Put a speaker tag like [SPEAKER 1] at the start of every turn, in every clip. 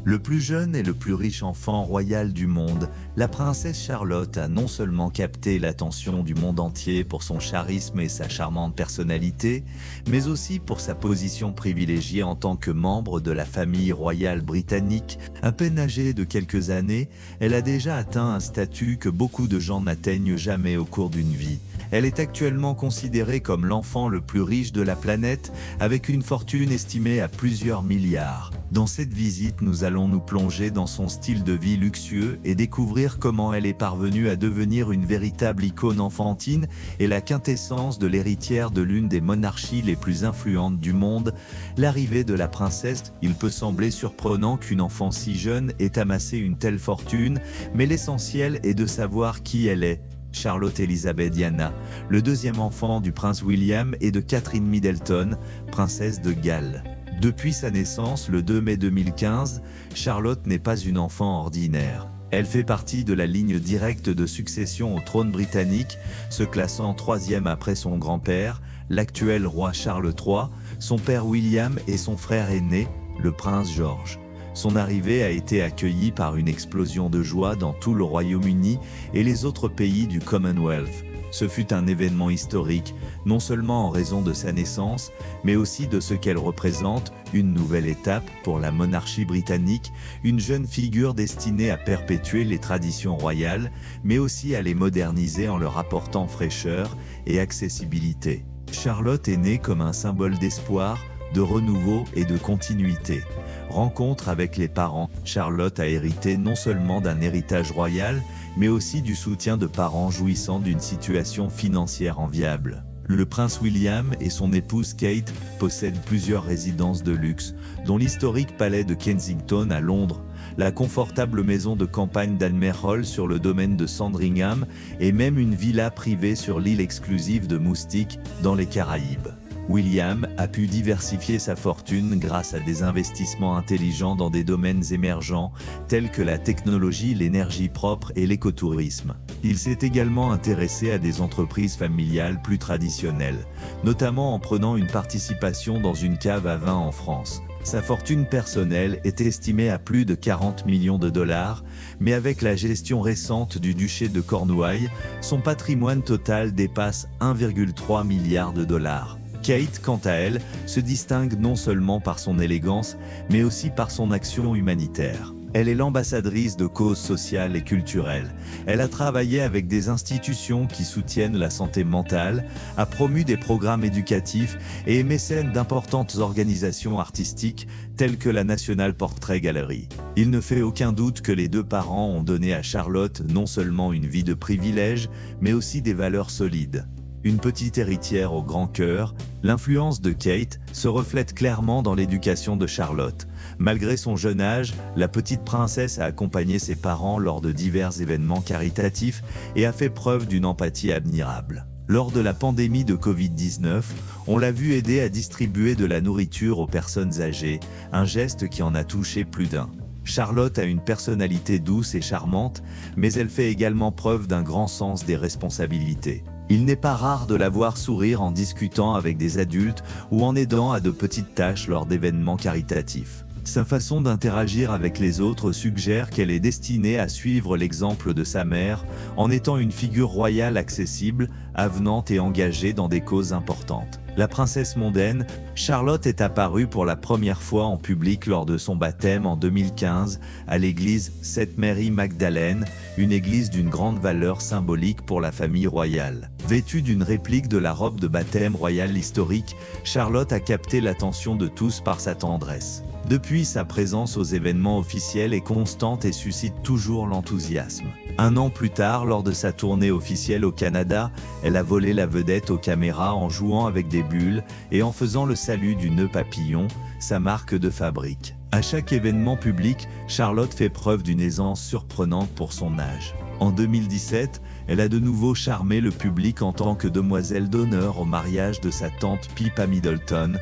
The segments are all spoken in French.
[SPEAKER 1] Le plus jeune et le plus riche enfant royal du monde, la princesse Charlotte a non seulement capté l'attention du monde entier pour son charisme et sa charmante personnalité, mais aussi pour sa position privilégiée en tant que membre de la famille royale britannique. À peine âgée de quelques années, elle a déjà atteint un statut que beaucoup de gens n'atteignent jamais au cours d'une vie. Elle est actuellement considérée comme l'enfant le plus riche de la planète, avec une fortune estimée à plusieurs milliards. Dans cette visite, nous allons nous plonger dans son style de vie luxueux et découvrir comment elle est parvenue à devenir une véritable icône enfantine et la quintessence de l'héritière de l'une des monarchies les plus influentes du monde. L'arrivée de la princesse, il peut sembler surprenant qu'une enfant si jeune ait amassé une telle fortune, mais l'essentiel est de savoir qui elle est. Charlotte Elizabeth Diana, le deuxième enfant du prince William et de Catherine Middleton, princesse de Galles. Depuis sa naissance le 2 mai 2015, Charlotte n'est pas une enfant ordinaire. Elle fait partie de la ligne directe de succession au trône britannique, se classant troisième après son grand-père, l'actuel roi Charles III, son père William et son frère aîné, le prince George. Son arrivée a été accueillie par une explosion de joie dans tout le Royaume-Uni et les autres pays du Commonwealth. Ce fut un événement historique, non seulement en raison de sa naissance, mais aussi de ce qu'elle représente, une nouvelle étape pour la monarchie britannique, une jeune figure destinée à perpétuer les traditions royales, mais aussi à les moderniser en leur apportant fraîcheur et accessibilité. Charlotte est née comme un symbole d'espoir, de renouveau et de continuité. Rencontre avec les parents, Charlotte a hérité non seulement d'un héritage royal, mais aussi du soutien de parents jouissant d'une situation financière enviable. Le prince William et son épouse Kate possèdent plusieurs résidences de luxe, dont l'historique palais de Kensington à Londres, la confortable maison de campagne d'Almer Hall sur le domaine de Sandringham et même une villa privée sur l'île exclusive de Moustique, dans les Caraïbes. William a pu diversifier sa fortune grâce à des investissements intelligents dans des domaines émergents tels que la technologie, l'énergie propre et l'écotourisme. Il s'est également intéressé à des entreprises familiales plus traditionnelles, notamment en prenant une participation dans une cave à vin en France. Sa fortune personnelle est estimée à plus de 40 millions de dollars, mais avec la gestion récente du duché de Cornouailles, son patrimoine total dépasse 1,3 milliard de dollars. Kate, quant à elle, se distingue non seulement par son élégance, mais aussi par son action humanitaire. Elle est l'ambassadrice de causes sociales et culturelles. Elle a travaillé avec des institutions qui soutiennent la santé mentale, a promu des programmes éducatifs et est mécène d'importantes organisations artistiques telles que la National Portrait Gallery. Il ne fait aucun doute que les deux parents ont donné à Charlotte non seulement une vie de privilèges, mais aussi des valeurs solides. Une petite héritière au grand cœur, l'influence de Kate se reflète clairement dans l'éducation de Charlotte. Malgré son jeune âge, la petite princesse a accompagné ses parents lors de divers événements caritatifs et a fait preuve d'une empathie admirable. Lors de la pandémie de Covid-19, on l'a vu aider à distribuer de la nourriture aux personnes âgées, un geste qui en a touché plus d'un. Charlotte a une personnalité douce et charmante, mais elle fait également preuve d'un grand sens des responsabilités. Il n'est pas rare de la voir sourire en discutant avec des adultes ou en aidant à de petites tâches lors d'événements caritatifs. Sa façon d'interagir avec les autres suggère qu'elle est destinée à suivre l'exemple de sa mère, en étant une figure royale accessible, avenante et engagée dans des causes importantes. La princesse mondaine, Charlotte est apparue pour la première fois en public lors de son baptême en 2015 à l'église Sainte Mary Magdalene, une église d'une grande valeur symbolique pour la famille royale. Vêtue d'une réplique de la robe de baptême royale historique, Charlotte a capté l'attention de tous par sa tendresse. Depuis, sa présence aux événements officiels est constante et suscite toujours l'enthousiasme. Un an plus tard, lors de sa tournée officielle au Canada, elle a volé la vedette aux caméras en jouant avec des bulles et en faisant le salut du nœud papillon, sa marque de fabrique. À chaque événement public, Charlotte fait preuve d'une aisance surprenante pour son âge. En 2017, elle a de nouveau charmé le public en tant que demoiselle d'honneur au mariage de sa tante Pippa Middleton,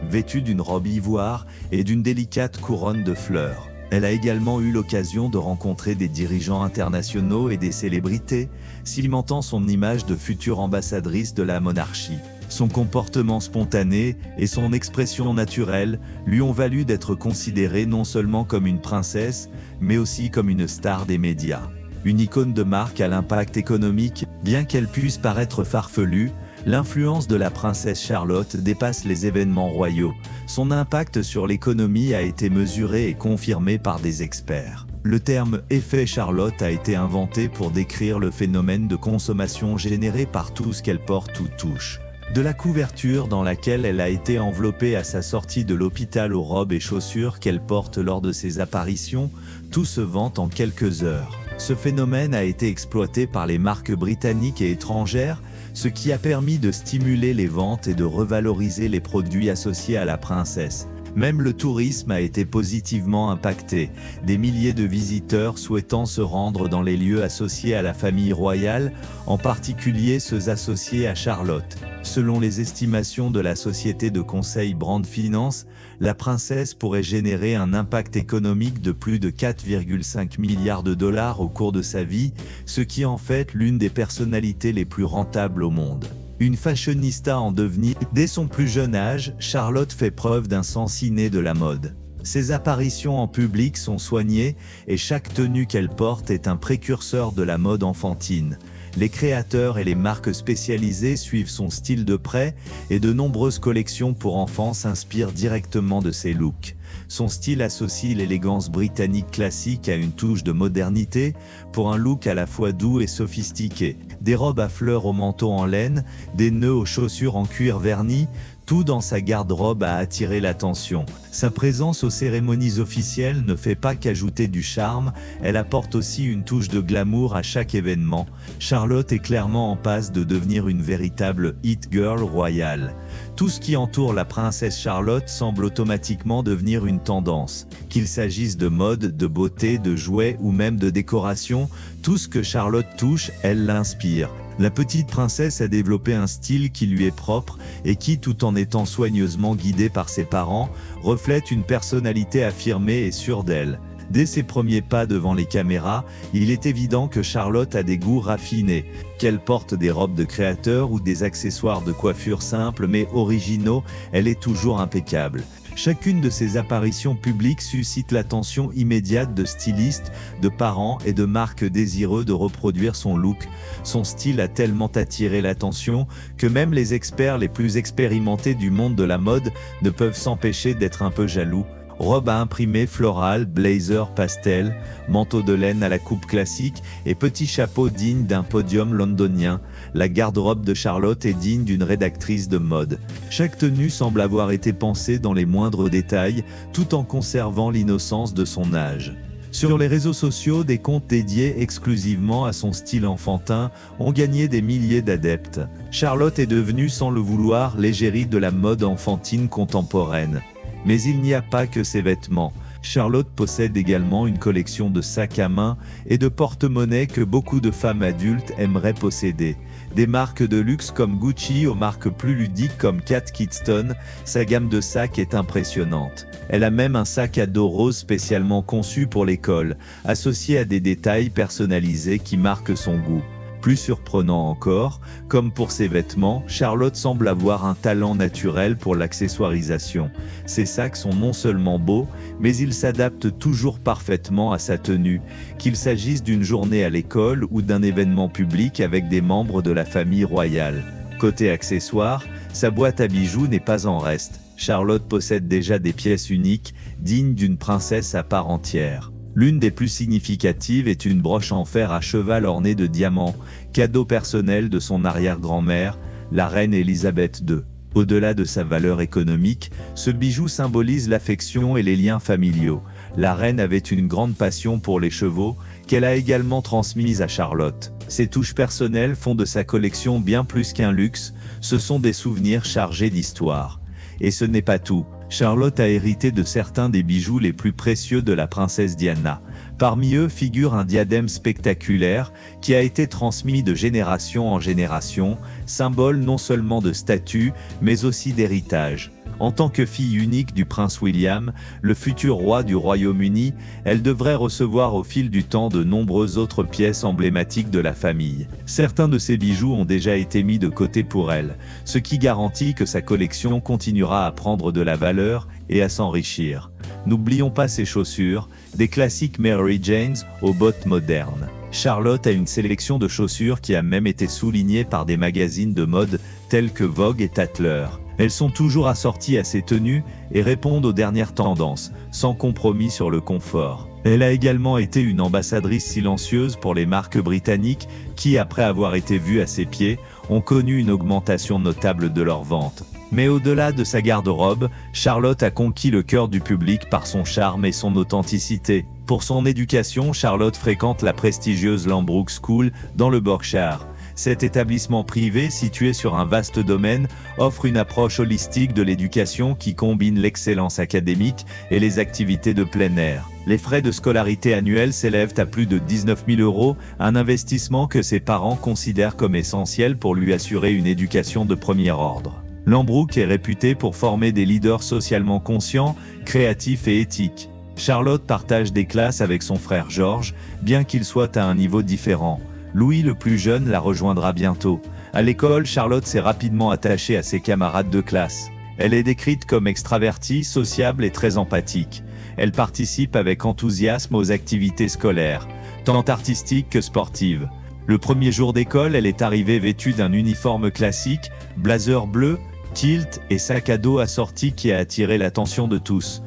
[SPEAKER 1] vêtue d'une robe ivoire et d'une délicate couronne de fleurs. Elle a également eu l'occasion de rencontrer des dirigeants internationaux et des célébrités, cimentant son image de future ambassadrice de la monarchie. Son comportement spontané et son expression naturelle lui ont valu d'être considérée non seulement comme une princesse, mais aussi comme une star des médias. Une icône de marque à l'impact économique, bien qu'elle puisse paraître farfelue, l'influence de la princesse Charlotte dépasse les événements royaux. Son impact sur l'économie a été mesuré et confirmé par des experts. Le terme « effet Charlotte » a été inventé pour décrire le phénomène de consommation généré par tout ce qu'elle porte ou touche. De la couverture dans laquelle elle a été enveloppée à sa sortie de l'hôpital aux robes et chaussures qu'elle porte lors de ses apparitions, tout se vend en quelques heures. Ce phénomène a été exploité par les marques britanniques et étrangères, ce qui a permis de stimuler les ventes et de revaloriser les produits associés à la princesse. Même le tourisme a été positivement impacté, des milliers de visiteurs souhaitant se rendre dans les lieux associés à la famille royale, en particulier ceux associés à Charlotte. Selon les estimations de la société de conseil Brand Finance, la princesse pourrait générer un impact économique de plus de 4,5 milliards de dollars au cours de sa vie, ce qui en fait l'une des personnalités les plus rentables au monde. Une fashionista en devenir, dès son plus jeune âge, Charlotte fait preuve d'un sens inné de la mode. Ses apparitions en public sont soignées et chaque tenue qu'elle porte est un précurseur de la mode enfantine. Les créateurs et les marques spécialisées suivent son style de près et de nombreuses collections pour enfants s'inspirent directement de ses looks. Son style associe l'élégance britannique classique à une touche de modernité pour un look à la fois doux et sophistiqué. Des robes à fleurs au manteau en laine, des nœuds aux chaussures en cuir verni, tout dans sa garde-robe a attiré l'attention. Sa présence aux cérémonies officielles ne fait pas qu'ajouter du charme, elle apporte aussi une touche de glamour à chaque événement. Charlotte est clairement en passe de devenir une véritable hit girl royale. Tout ce qui entoure la princesse Charlotte semble automatiquement devenir une tendance. Qu'il s'agisse de mode, de beauté, de jouets ou même de décoration, tout ce que Charlotte touche, elle l'inspire. La petite princesse a développé un style qui lui est propre et qui, tout en étant soigneusement guidée par ses parents, reflète une personnalité affirmée et sûre d'elle. Dès ses premiers pas devant les caméras, il est évident que Charlotte a des goûts raffinés. Qu'elle porte des robes de créateur ou des accessoires de coiffure simples mais originaux, elle est toujours impeccable. Chacune de ses apparitions publiques suscite l'attention immédiate de stylistes, de parents et de marques désireux de reproduire son look. Son style a tellement attiré l'attention que même les experts les plus expérimentés du monde de la mode ne peuvent s'empêcher d'être un peu jaloux. Robe à imprimer florale, blazer pastel, manteau de laine à la coupe classique et petit chapeau digne d'un podium londonien, la garde-robe de Charlotte est digne d'une rédactrice de mode. Chaque tenue semble avoir été pensée dans les moindres détails, tout en conservant l'innocence de son âge. Sur les réseaux sociaux, des comptes dédiés exclusivement à son style enfantin ont gagné des milliers d'adeptes. Charlotte est devenue sans le vouloir l'égérie de la mode enfantine contemporaine. Mais il n'y a pas que ses vêtements. Charlotte possède également une collection de sacs à main et de porte-monnaie que beaucoup de femmes adultes aimeraient posséder. Des marques de luxe comme Gucci aux marques plus ludiques comme Kat Kidston, sa gamme de sacs est impressionnante. Elle a même un sac à dos rose spécialement conçu pour l'école, associé à des détails personnalisés qui marquent son goût. Plus surprenant encore, comme pour ses vêtements, Charlotte semble avoir un talent naturel pour l'accessoirisation. Ses sacs sont non seulement beaux, mais ils s'adaptent toujours parfaitement à sa tenue, qu'il s'agisse d'une journée à l'école ou d'un événement public avec des membres de la famille royale. Côté accessoires, sa boîte à bijoux n'est pas en reste. Charlotte possède déjà des pièces uniques, dignes d'une princesse à part entière. L'une des plus significatives est une broche en fer à cheval ornée de diamants, cadeau personnel de son arrière-grand-mère, la reine Élisabeth II. Au-delà de sa valeur économique, ce bijou symbolise l'affection et les liens familiaux. La reine avait une grande passion pour les chevaux, qu'elle a également transmise à Charlotte. Ses touches personnelles font de sa collection bien plus qu'un luxe, ce sont des souvenirs chargés d'histoire. Et ce n'est pas tout. Charlotte a hérité de certains des bijoux les plus précieux de la princesse Diana. Parmi eux figure un diadème spectaculaire qui a été transmis de génération en génération, symbole non seulement de statut, mais aussi d'héritage. En tant que fille unique du prince William, le futur roi du Royaume-Uni, elle devrait recevoir au fil du temps de nombreuses autres pièces emblématiques de la famille. Certains de ses bijoux ont déjà été mis de côté pour elle, ce qui garantit que sa collection continuera à prendre de la valeur et à s'enrichir. N'oublions pas ses chaussures, des classiques Mary Janes aux bottes modernes. Charlotte a une sélection de chaussures qui a même été soulignée par des magazines de mode tels que Vogue et Tatler. Elles sont toujours assorties à ses tenues et répondent aux dernières tendances, sans compromis sur le confort. Elle a également été une ambassadrice silencieuse pour les marques britanniques qui, après avoir été vues à ses pieds, ont connu une augmentation notable de leurs ventes. Mais au-delà de sa garde-robe, Charlotte a conquis le cœur du public par son charme et son authenticité. Pour son éducation, Charlotte fréquente la prestigieuse Lambrook School dans le Berkshire. Cet établissement privé, situé sur un vaste domaine, offre une approche holistique de l'éducation qui combine l'excellence académique et les activités de plein air. Les frais de scolarité annuels s'élèvent à plus de 19 000 €, un investissement que ses parents considèrent comme essentiel pour lui assurer une éducation de premier ordre. Lambrook est réputé pour former des leaders socialement conscients, créatifs et éthiques. Charlotte partage des classes avec son frère George, bien qu'il soit à un niveau différent. Louis le plus jeune la rejoindra bientôt. À l'école, Charlotte s'est rapidement attachée à ses camarades de classe. Elle est décrite comme extravertie, sociable et très empathique. Elle participe avec enthousiasme aux activités scolaires, tant artistiques que sportives. Le premier jour d'école, elle est arrivée vêtue d'un uniforme classique, blazer bleu, kilt et sac à dos assorti qui a attiré l'attention de tous.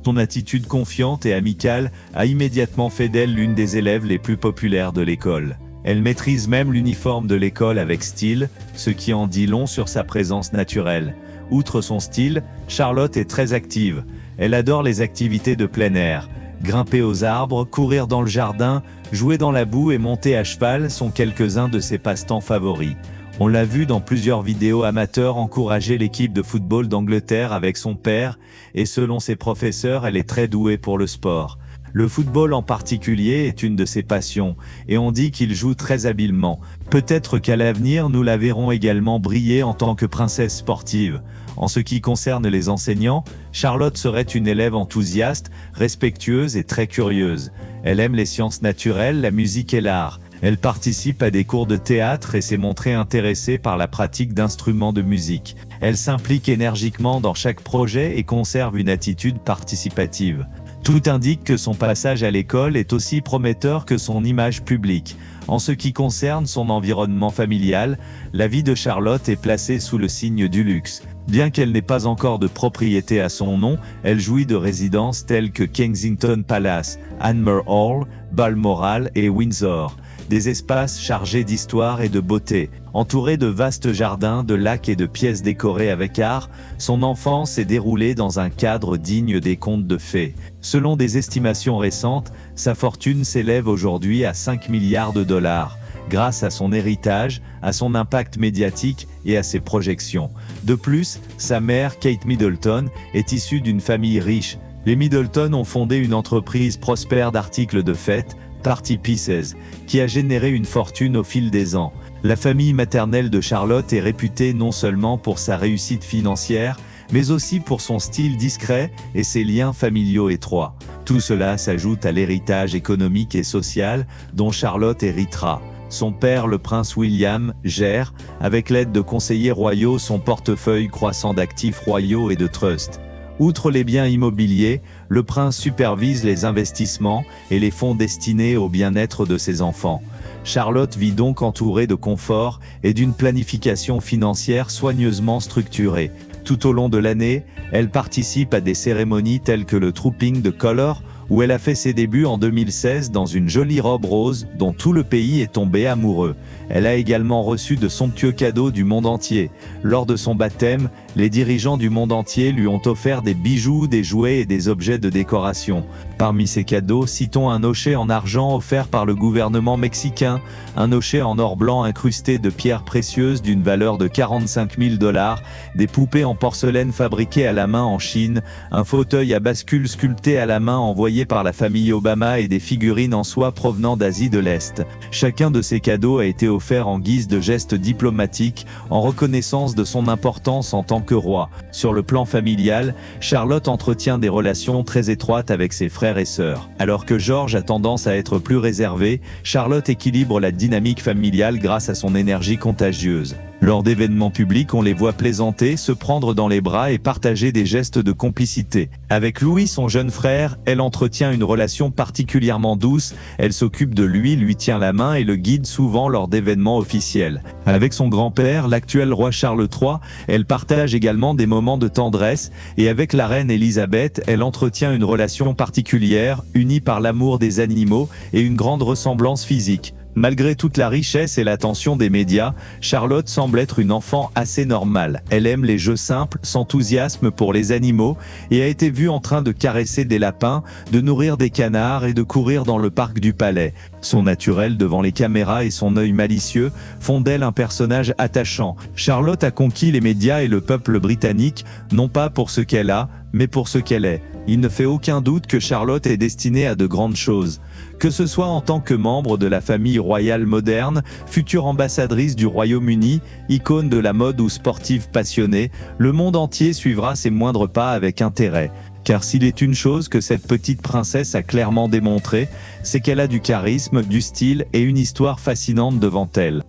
[SPEAKER 1] Son attitude confiante et amicale a immédiatement fait d'elle l'une des élèves les plus populaires de l'école. Elle maîtrise même l'uniforme de l'école avec style, ce qui en dit long sur sa présence naturelle. Outre son style, Charlotte est très active. Elle adore les activités de plein air. Grimper aux arbres, courir dans le jardin, jouer dans la boue et monter à cheval sont quelques-uns de ses passe-temps favoris. On l'a vu dans plusieurs vidéos amateurs encourager l'équipe de football d'Angleterre avec son père, et selon ses professeurs, elle est très douée pour le sport. Le football en particulier est une de ses passions, et on dit qu'il joue très habilement. Peut-être qu'à l'avenir, nous la verrons également briller en tant que princesse sportive. En ce qui concerne les enseignants, Charlotte serait une élève enthousiaste, respectueuse et très curieuse. Elle aime les sciences naturelles, la musique et l'art. Elle participe à des cours de théâtre et s'est montrée intéressée par la pratique d'instruments de musique. Elle s'implique énergiquement dans chaque projet et conserve une attitude participative. Tout indique que son passage à l'école est aussi prometteur que son image publique. En ce qui concerne son environnement familial, la vie de Charlotte est placée sous le signe du luxe. Bien qu'elle n'ait pas encore de propriété à son nom, elle jouit de résidences telles que Kensington Palace, Anmer Hall, Balmoral et Windsor. Des espaces chargés d'histoire et de beauté. Entourée de vastes jardins, de lacs et de pièces décorées avec art, son enfance s'est déroulée dans un cadre digne des contes de fées. Selon des estimations récentes, sa fortune s'élève aujourd'hui à 5 milliards de dollars, grâce à son héritage, à son impact médiatique et à ses projections. De plus, sa mère, Kate Middleton, est issue d'une famille riche. Les Middleton ont fondé une entreprise prospère d'articles de fête, Party Pieces, qui a généré une fortune au fil des ans. La famille maternelle de Charlotte est réputée non seulement pour sa réussite financière, mais aussi pour son style discret et ses liens familiaux étroits. Tout cela s'ajoute à l'héritage économique et social dont Charlotte héritera. Son père, le prince William, gère, avec l'aide de conseillers royaux, son portefeuille croissant d'actifs royaux et de trusts. Outre les biens immobiliers, le prince supervise les investissements et les fonds destinés au bien-être de ses enfants. Charlotte vit donc entourée de confort et d'une planification financière soigneusement structurée. Tout au long de l'année, elle participe à des cérémonies telles que le Trooping de Colour, où elle a fait ses débuts en 2016 dans une jolie robe rose dont tout le pays est tombé amoureux. Elle a également reçu de somptueux cadeaux du monde entier. Lors de son baptême, les dirigeants du monde entier lui ont offert des bijoux, des jouets et des objets de décoration. Parmi ces cadeaux, citons un hochet en argent offert par le gouvernement mexicain, un hochet en or blanc incrusté de pierres précieuses d'une valeur de 45 000 $, des poupées en porcelaine fabriquées à la main en Chine, un fauteuil à bascule sculpté à la main envoyé envoyés par la famille Obama et des figurines en soie provenant d'Asie de l'Est. Chacun de ces cadeaux a été offert en guise de geste diplomatique, en reconnaissance de son importance en tant que roi. Sur le plan familial, Charlotte entretient des relations très étroites avec ses frères et sœurs. Alors que George a tendance à être plus réservé, Charlotte équilibre la dynamique familiale grâce à son énergie contagieuse. Lors d'événements publics, on les voit plaisanter, se prendre dans les bras et partager des gestes de complicité. Avec Louis, son jeune frère, elle entretient une relation particulièrement douce, elle s'occupe de lui tient la main et le guide souvent lors d'événements officiels. Avec son grand-père, l'actuel roi Charles III, elle partage également des moments de tendresse, et avec la reine Elisabeth, elle entretient une relation particulière, unie par l'amour des animaux et une grande ressemblance physique. Malgré toute la richesse et l'attention des médias, Charlotte semble être une enfant assez normale. Elle aime les jeux simples, s'enthousiasme pour les animaux et a été vue en train de caresser des lapins, de nourrir des canards et de courir dans le parc du palais. Son naturel devant les caméras et son œil malicieux font d'elle un personnage attachant. Charlotte a conquis les médias et le peuple britannique, non pas pour ce qu'elle a, mais pour ce qu'elle est. Il ne fait aucun doute que Charlotte est destinée à de grandes choses. Que ce soit en tant que membre de la famille royale moderne, future ambassadrice du Royaume-Uni, icône de la mode ou sportive passionnée, le monde entier suivra ses moindres pas avec intérêt. Car s'il est une chose que cette petite princesse a clairement démontré, c'est qu'elle a du charisme, du style et une histoire fascinante devant elle.